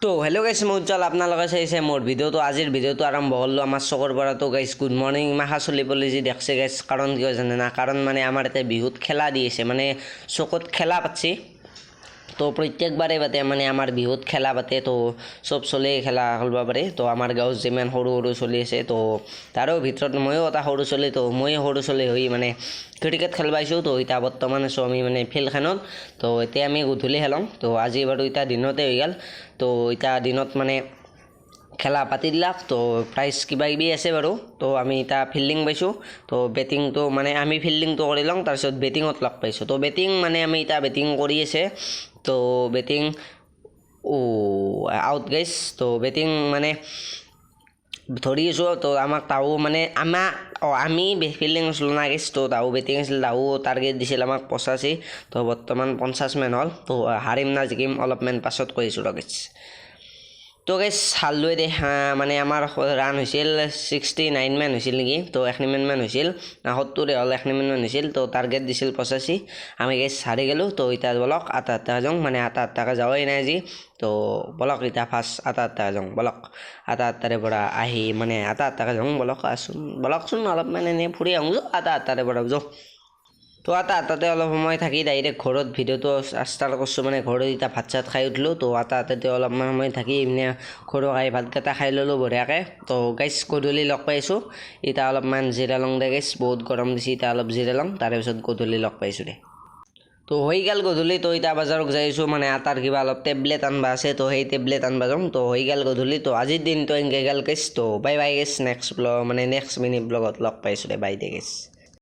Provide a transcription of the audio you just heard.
তো হেল্ল' গাইছ মই উজ্জ্বল আপোনালোকে চাইছে মোৰ ভিডিঅ'টো আজিৰ ভিডিঅ'টো আৰম্ভ কৰিলোঁ আমাৰ চকৰ পৰা তো গাইছ গুড মৰ্ণিং মাখা চলি পলি যি দেখছে গাইছ কাৰণ কিয় জানে না কাৰণ মানে আমাৰ ইয়াতে বিহুত খেলা দি আছে মানে চকত খেলা পাতছি তো প্ৰত্যেকবাৰে পাতে মানে আমাৰ বিহুত খেলা পাতে তো চব চলেই খেলা খেলিব পাৰে তো আমাৰ গাঁৱত যিমান সৰু সৰু চলি আছে তো তাৰো ভিতৰত ময়ো এটা সৰু চলি তো মই সৰু চলি হৈ মানে ক্ৰিকেট খেলিব আহিছোঁ তো এতিয়া বৰ্তমান আছোঁ আমি মানে ফিল্ডখনত তো এতিয়া আমি গধূলি খেলাম তো আজি বাৰু এতিয়া দিনতে হৈ গ'ল তো এতিয়া দিনত মানে খেলা পাতি দিলাক তো প্ৰাইজ কিবা কিবি আছে বাৰু তো আমি এতিয়া ফিল্ডিং পাইছোঁ তো বেটিংটো মানে আমি ফিল্ডিংটো কৰি লওঁ তাৰপিছত বেটিঙত লগ পাইছোঁ তো বেটিং মানে আমি এতিয়া বেটিং কৰি আছে তো বেটিং আউট গাইছ তো বেটিং মানে ধৰি আছোঁ তো আমাক তাও মানে আমি ফিল্ডিং আছিলোঁ না গাইছ তো তাও বেটিং আছিল তাও টাৰ্গেট দিছিল আমাক 85 তো বৰ্তমান 50 মান হ'ল তো হাৰিম না জিকিম অলপমান পাছত কৈ আছোঁ ৰ গাইছ তো গাইছ হাৰলোৱে দে মানে আমাৰ ৰান হৈছিল 69 মান হৈছিল নেকি তো 1 মান হৈছিল 70 হ'ল 1 মান হৈছিল তো টাৰ্গেট দিছিল 85 আমি গাইছ হাৰি গ'লোঁ তো এতিয়া বলক আটা যাওঁ মানে আটা যাওঁই নাই আজি তো বলক এতিয়া ফাৰ্ষ্ট আটা যাওঁ বলক আটাৰে পৰা আহি মানে আটা যাওঁ বলকচোন অলপমান এনেই ফুৰি আহোঁ আটাৰে পৰা যাওঁ তো আটাতে অলপ সময় থাকি ডাইৰেক্ট ঘৰত ভিডিঅ'টো ষ্টাৰ্ট কৰিছোঁ মানে ঘৰত এতিয়া ভাত চাত খাই উঠিলোঁ তো আটাতে অলপমান সময় থাকি এনে ঘৰত আহি ভাতকেইটা খাই ল'লোঁ বঢ়িয়াকৈ তো গাইছ গধূলি লগ পাইছোঁ এতিয়া অলপমান জিৰা লওঁ দে গাইছ বহুত গৰম দিছে এতিয়া অলপ জিৰা লওঁ তাৰেপিছত গধূলি লগ পাইছোঁ দে তো হৈ গ'ল গধূলি তো এতিয়া বজাৰত যাই আছোঁ মানে আটাৰ কিবা অলপ টেবলেট আনবা আছে তো সেই টেবলেট আনবা যাওঁ তো হৈ গ'ল গধূলি তো আজিৰ দিনটো এনেকৈ গ'ল গাইছ তো বাই গাইছ নেক্সট মিনি ব্লগত লগ পাইছোঁ দে বাই দে গাইছ